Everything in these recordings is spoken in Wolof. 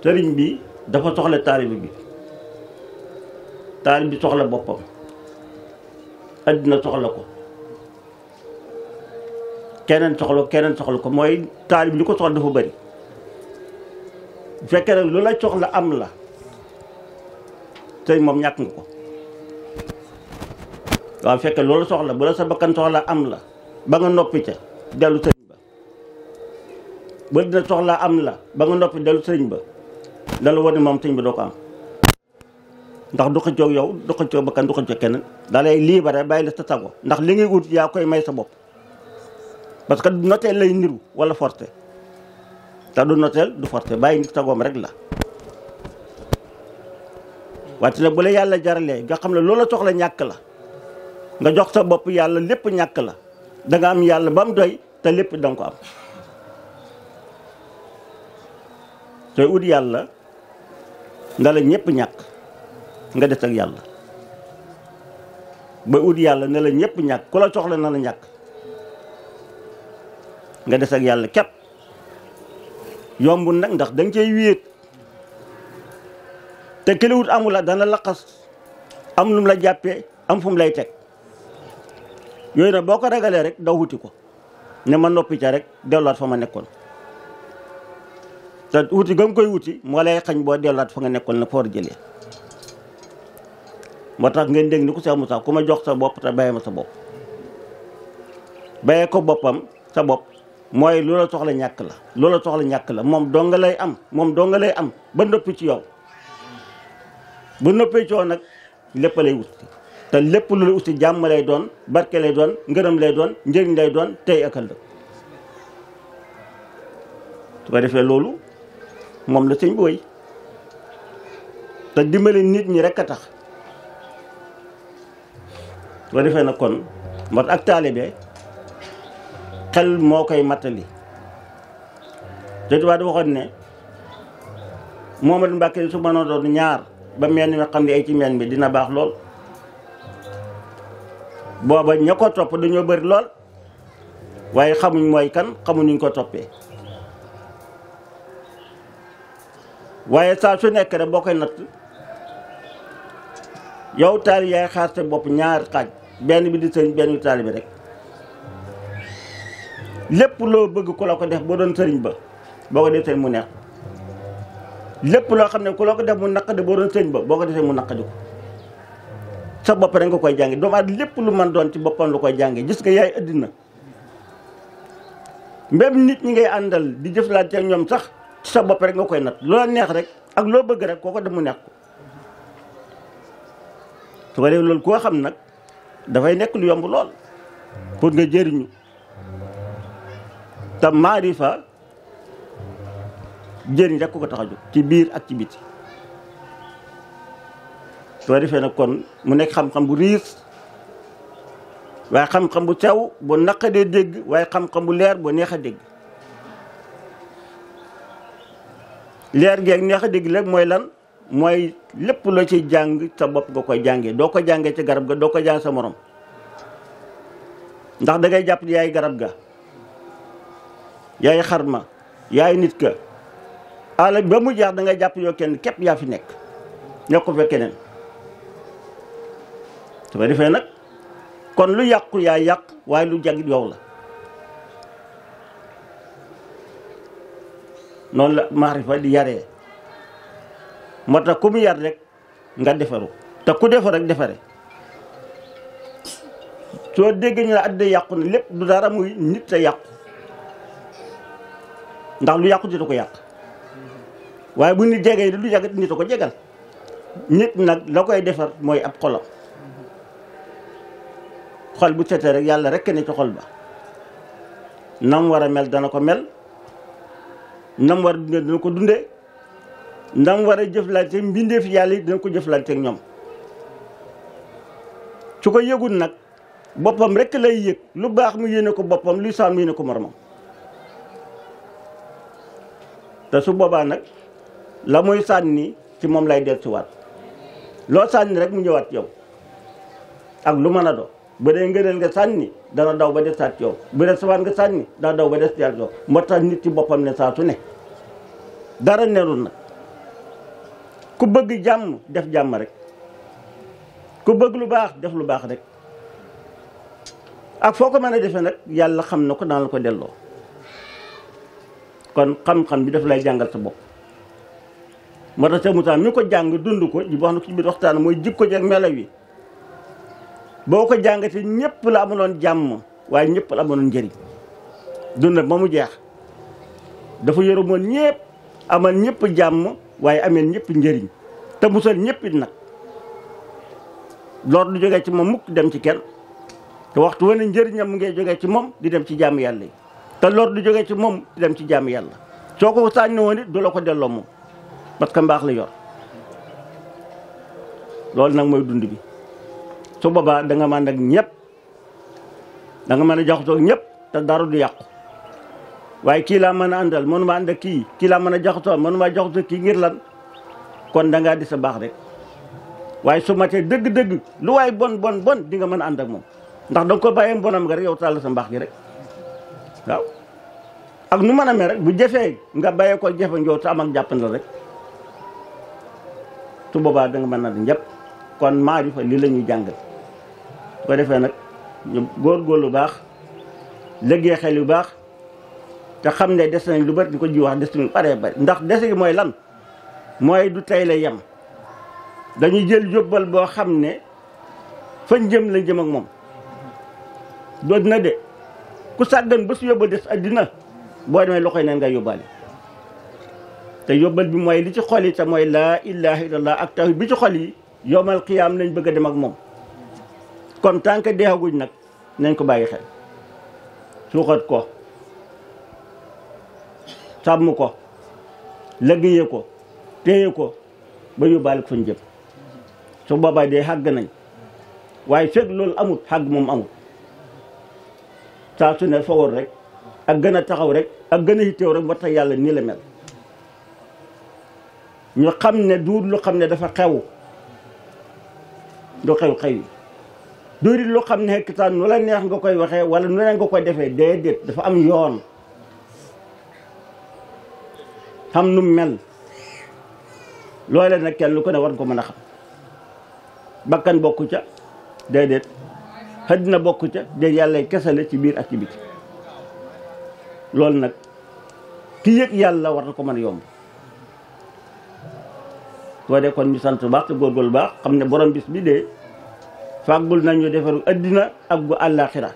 sëriñ bi dafa soxla taalibe bi taalibe bi soxla boppam addina soxla ko keneen soxla ko mooy taalibe bi li ko soxla dafa bari bu fekkee nag lu la soxla am la tey moom ñàkk nga ko waaw bu fekkee loolu soxla bu la sa bakkan soxla am la ba nga noppi ca dellu sëriñ ba ba dina soxla am la ba nga noppi dellu sëriñ ba dala war ne moom sëriñ ba doo ko am ndax du xëccoog yow du xëccoog bakkan du xëccoog keneen da lay libéré bàyyi la sa sago ndax li ngay ut yaa koy may sa bopp parce que noteel lay niru wala forcé te du noteel du forcé bàyyi nit sagoom rek la wante nag bu la yàlla jaralee nga xam ne loola soxla ñàkk la nga jox sa bopp yàlla lépp ñàkk la danga am yàlla ba mu doy te lépp danga ko am sooy ut yàlla nga la ñëpp ñàkk nga des ak yàlla ba ut yàlla ne la ñëpp ñàkk ku la soxla na la ñàkk nga des ak yàlla képp yombul nag ndax danga cay wéet te ki la wut amul la dana laqas am lu mu la jàppee am fu mu lay teg yooyu nag boo ko ragalee rek daw wuti ko ne ma noppi ca rek delluwaat fa ma nekkoon te wuti gam koy wuti moo lay xañ boo delluwaat fa nga nekkoon nag fa war a jëlee moo tax ngeen dégg ni ku Seex Musaa ku ma jox sa bopp te bàyyi ma sa bopp bàyyee ko boppam sa bopp mooy loola soxla ñàkk la loola soxla ñàkk la moom doo nga lay am moom doo nga lay am ba noppi ci yow bu noppee ci yow nag lépp lay wut te lépp lu la uti jàmm lay doon barke lay doon ngërëm lay doon njëriñ lay doon tey ak ëllëg su ko defee loolu moom la sëñ bi woy te dimbali nit ñi rek a tax su ko defee nag kon moo ak taalibe xel moo koy mattali te tubaab dafa waxoon ne Momadou Mbacke su mënoo doon ñaar ba mel ni nga xam ne ay ci mel bi dina baax lool booba ña ko topp dañoo bëri lool waaye xamuñ mooy kan xamuñ ñu ko toppee waaye saa su nekk rek boo koy natt yow taali yaay xaar sa bopp ñaar xaaj benn bi di sëriñ benn bi taali bi rek lépp loo bëgg ku la ko def boo doon sëriñ ba boo ko def sëriñ mu neex lépp loo xam ne ku la ko def mu naqadi boo doon sëriñ ba boo ko defee mu naqadi ko sa bopp rek nga koy jànge doomu aadama lépp lu man doon ci boppam lu koy jànge gis nga yaay addina même nit ñi ngay àndal di jëflante ak ñoom sax ci sa bopp rek nga koy nat loola neex rek ak loo bëgg rek koo ko def mu neex ko su ko def loolu koo xam nag dafay nekk lu yomb lool pour nga jëriñu te maarifa jëriñ rek ko tax a jóg ci biir ak ci biti soo defee nag kon mu nekk xam-xam bu riis waaye xam-xam bu sew bu naqadee dégg waaye xam-xam bu leer bu neex a dégg leer geeg neex a dégg lépp mooy lan mooy lépp loo ci jàng sa bopp nga koy jàngee doo ko jàngee ci garab ga doo ko jàng sa morom ndax da ngay jàpp yaay garab ga yaay xarma yaay nit ka àll ba mu jeex da ngay jàpp yoo kenn képp yaa fi nekk ñoo ko fekk keneen su ko defee nag kon lu yàqu yaa yàq waaye lu jag yow la noonu la maarifa di yaree moo tax ku mu yar rek nga defaru te ku defar rek defare soo dégg ñu la àddina yàqu na lépp du dara muy nit a yàqu ndax lu yàqu dina ko yàq waaye bu nit jegee du jagat nit a ko jegal nit nag la koy defar mooy ab xolam xol bu setee rek yàlla rek ne ci xol ba nam war a mel dana ko mel nam war a dundee dana ko dundee ndam war a jëflante mbindeef yàlla yi dina ko jëflante ak ñoom su ko yëgul nag boppam rek lay yëg lu baax mu yéene ko boppam luy saan mu yéene ko moromam te su boobaa nag la muy sànni ci moom lay dellusiwaat loo sànni rek mu ñëwaat yow ak lu mën a do bu dee ngëneel nga sànni dana daw ba des saat yow bu dee safaan nga sànni dana daw ba des saat yow moo tax nit ci boppam ne saa su ne dara neelul nag ku bëgg jàmm def jàmm rek ku bëgg lu baax def lu baax rek ak foo ko mën a defee nag yàlla xam na ko daan la ko delloo kon xam-xam bi daf lay jàngal sa bopp moo tax Cheikh Moussa mi ko jàng dund ko ji wax na ko ci biir waxtaan mooy jikko ji ak melaw yi boo ko jàngatee ñëpp la amoon jàmm waaye ñëpp la amoon njëriñ dund ba mu jeex dafa yërëmoon ñëpp amal ñëpp jàmm waaye ameen ñëpp njëriñ te musal ñëpp it nag loolu du jógee ci moom mukk dem ci kenn te waxtu wane njëriñam mu ngay jógee ci moom di dem ci jàmm yàlla yi te loolu du jógee ci moom di dem ci jàmm yàlla soo ko sànni woon it du la ko delloo moom parce que mbaax la yor loolu nag mooy dund bi su boobaa da nga mën ak ñëpp da nga mën a jaxasoo ñëpp te dara du yàqu waaye kii laa mën a àndal mënuma ànd ak kii laa mën a jaxasoo mënuma jaxasoo kii ngir lan kon da ngaa di sa baax rek waaye su matee dëgg-dëgg lu waay bon di nga mën a ànd ak moom ndax da nga ko bàyyee bonam nga rek yow tàll sa mbaax gi rek waaw ak nu mën a mel rek bu jafee nga bàyyee ko jafe yow te am ak jàppan la rek su boobaa da nga mën a ñëpp kon maarifa lii la ñuy jàngal su ko defee nag ñu góorgóorlu lu baax liggéey xel yu baax te xam ne des nañ lu bari di ko ji wax des nañ lu baree bari ndax des gi mooy lan mooy du tey la yem dañuy jël yóbbal boo xam ne fañ jëm lañ jëm ak moom doo dina de ku sàggan ba su yóbbal des addina boo demee loxoy neen ngay yóbbaale te yóbbal bi mooy li ci xol yi te mooy laa ilaha illallah ak tawhid bi ci xol yi yowmal qiyaam lañ bëgg a dem ak moom kon tant que deexaguñ nag nañ ko bàyyi xel suuxat ko sàmm ko liggéeye ko téye ko ba yóbbaale ko fañ jëm su boobaa dee xàgg nañ waaye fekk loolu amut xàgg moom amut saa su ne fawar rek ak gën a taxaw rek ak gën a hitteew rek moo tax yàlla nii la mel ñu xam ne duut lu xam ne dafa xew du xew yi duut lu xam ne xekkitaan nu la neex nga koy waxee wala nu la nga koy defee déedéet dafa am yoon xam nu mel loole nag kenn lu ko ne war ko mën a xam bakkan bokku ca déedéet xëddina bokku ca déet yàlla kese la ci biir ak ci biti loolu nag ki yëg yàlla war na ko mën a yomb soo dee kon ñu sant baax te góorgóorlu baax xam ne borom bis bi dee fàggul nañu defaru addina ak bu àllaaxira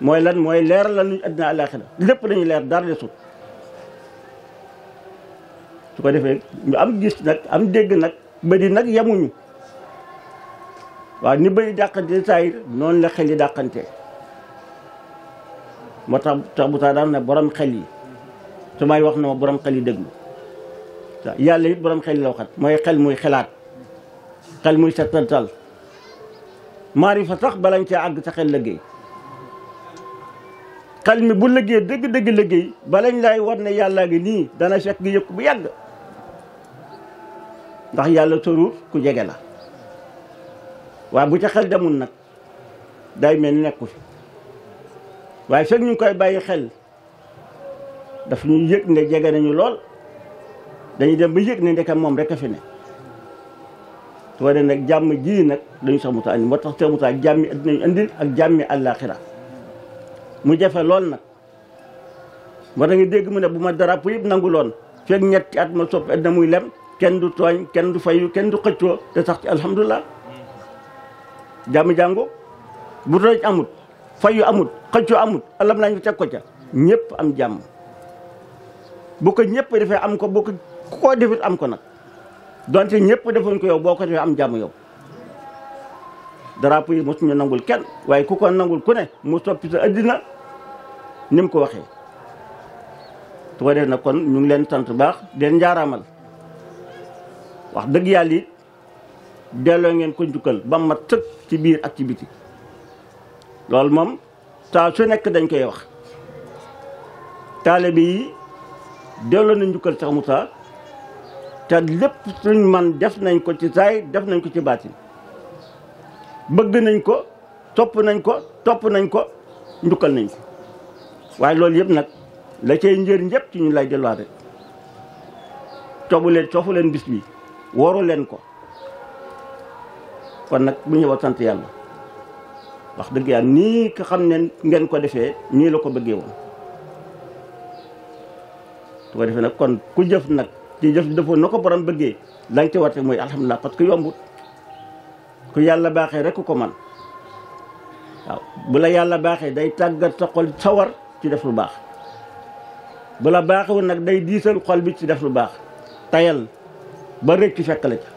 mooy lan mooy leeral la nuñ addina àllaaxira lépp dañuy leer dara desut su ko defee ñu am gis nag am dégg nag bëri nag yemuñu waaw ni bëri dàqante saayir noonu la xel yi dàqante moo tax bu taa daan ne borom xel yi su may wax na ma borom xel yi déglu yàlla it borom xel yi la waxat mooy xel muy xelaat xel muy settantal maarifa sax balañ cee àgg sa xel liggéey xel mi bu liggéey dëgg-dëgg liggéey balañ lay war ne yàllaa ngi nii dana fekk gi yëkk bu yàgg ndax yàlla sorul ku jege la waaye bu ca xel demul nag day mel nekku fi waaye fekk ñu koy bàyyi xel daf ñuy yëg ne jege nañu lool dañuy dem ba yëg ne ndeke moom rek a fi ne su ko defee nag jàmm ji nag dañu sax muta andi moo tax sax muta jàmmi addinañu andil ak jàmmi àllaaxira mu jafe lool nag moo tax nga dégg mu ne bu ma drapeau yëpp nangu loon fekk ñetti at ma soppi addina muy lem kenn du tooñ kenn du fayu kenn du xëccoo te sax ci alhamdulilah jàmm jàngo bu tooñ amut fayu amut xëccoo amut alam nañ teg ko ca ñëpp am jàmm bu ko ñëpp defee am ko bu ko ku ko defit am ko nag donte ñëpp defoon ko yow boo ko defee am jàmm yow drapeau yi mosuñu nangul kenn waaye ku ko nangul ku ne mu soppi sa addina ni mu ko waxee su ko def nag kon ñu ngi leen sant baax den njaaraamal wax dëgg yàlla it delloo ngeen ko njukkal ba mat sëkk ci biir ak ci biti loolu moom saa su nekk dañ koy wax taalibe yi delloo na njukkal Cheikh Moussa te lépp suñ man def nañ ko ci saay def nañ ko ci baatin bëgg nañ ko topp nañ ko njukkal nañ ko waaye loolu yëpp nag la cay njëriñ yëpp ci ñu lay delluwaat rek coofu leen bis bi waru leen ko kon nag bu ñëw sant yàlla wax dëgg yàlla nii nga xam ne ngeen ko defee nii la ko bëggee woon su ko defee nag kon ku jëf nag ci jëf dafa na ko borom bëggee la nga ci warte mooy alhamdulilah parce que yombut ku yàlla baaxee rek ko man waaw bu la yàlla baaxee day tàggat sa xol sawar ci def lu baax bu la baaxewul nag day diisal xol bi ci def lu baax tayal ba rëcc fekk la ca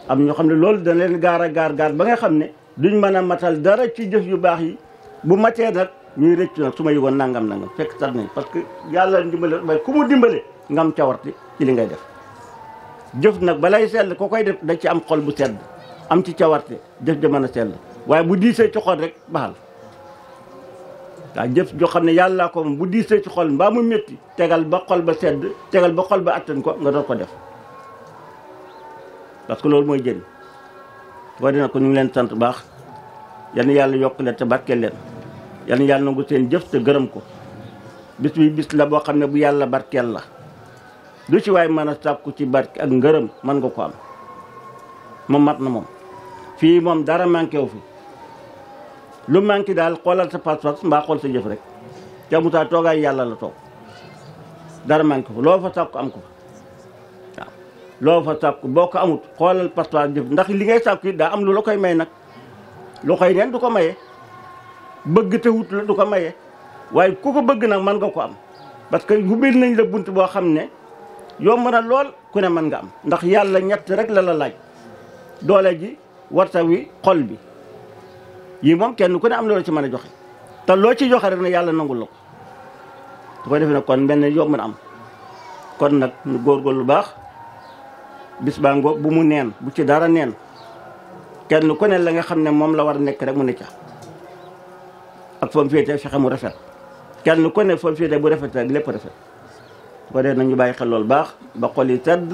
am ñoo xam ne loolu dana leen gaar ba nga xam ne duñ mën a matal dara ci jëf yu baax yi bu matee nag ñuy rëccu nag su ma yëgoon nangam fekk tar nañ parce que yàlla dimbale waaye ku mu dimbale nga am cawarte ci li ngay def jëf nag balay sell ko koy def da ci am xol bu sedd am ci cawarte jëf ja mën a sell waaye bu diisee ci xol rek baxal waaw jëf joo xam ne yàlla ko moom bu diisee ci xol mbaa mu métti tegal ba xol ba sedd tegal ba xol ba attan ko nga doon ko def parce que loolu mooy jëriñ boo dina ko ñu ngi leen sant baax yan yàlla yokk leen te barkeel leen yan yàlla nangu seen jëf te gërëm ko bis bi bis la boo xam ne bu yàlla barkeel la lu ci waay mën a sàkku ci barke ak ngërëm mën nga ko am moom mat na moom fii moom dara manqué wu fi lu manqué daal xoolal sa pas-pas mbaa xool sa jëf rek te mutaa toogaay yàlla la toog dara manqué fu loo fa sàkku am ko fa waaw loo fa sàkku boo ko amut xoolal pas-pas jëf ndax li ngay sàkku it daa am lu la koy may nag lu koy neen du ko maye bëgg te wut la du ko maye waaye ku ko bëgg nag mën nga ko am parce que ubbil nañ la bunt boo xam ne yomb na lool ku ne mën nga am ndax yàlla ñett rek la laaj doole ji warta wi xol bi yii moom kenn ku ne am na loo ci mën a joxe te loo ci joxe rek ne yàlla nangul la ko su ko defee nag kon mel ne yomb na am kon nag ñu góorgóorlu lu baax bis baa ngoog bu mu neen bu ci dara neen kenn ku ne la nga xam ne moom la war a nekk rek mu ne ca ak fa mu féetee fexe mu rafet kenn ku ne fa mu féetee bu rafet rek lépp rafet su ko defee nag ñu bàyyi xel loolu baax ba xol yi sedd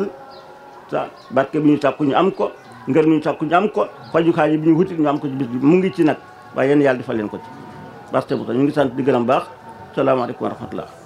sa barke bi ñu sàkku ñu am ko ngër mi ñu sàkku ñu am ko fajukaay yi bi ñu wutit ñu am ko ci bis bi mu ngi ci nag waaye yéen yàlla defal leen ko ci parce que ñu ngi sant di gërëm baax salaamaaleykum wa rahmatullah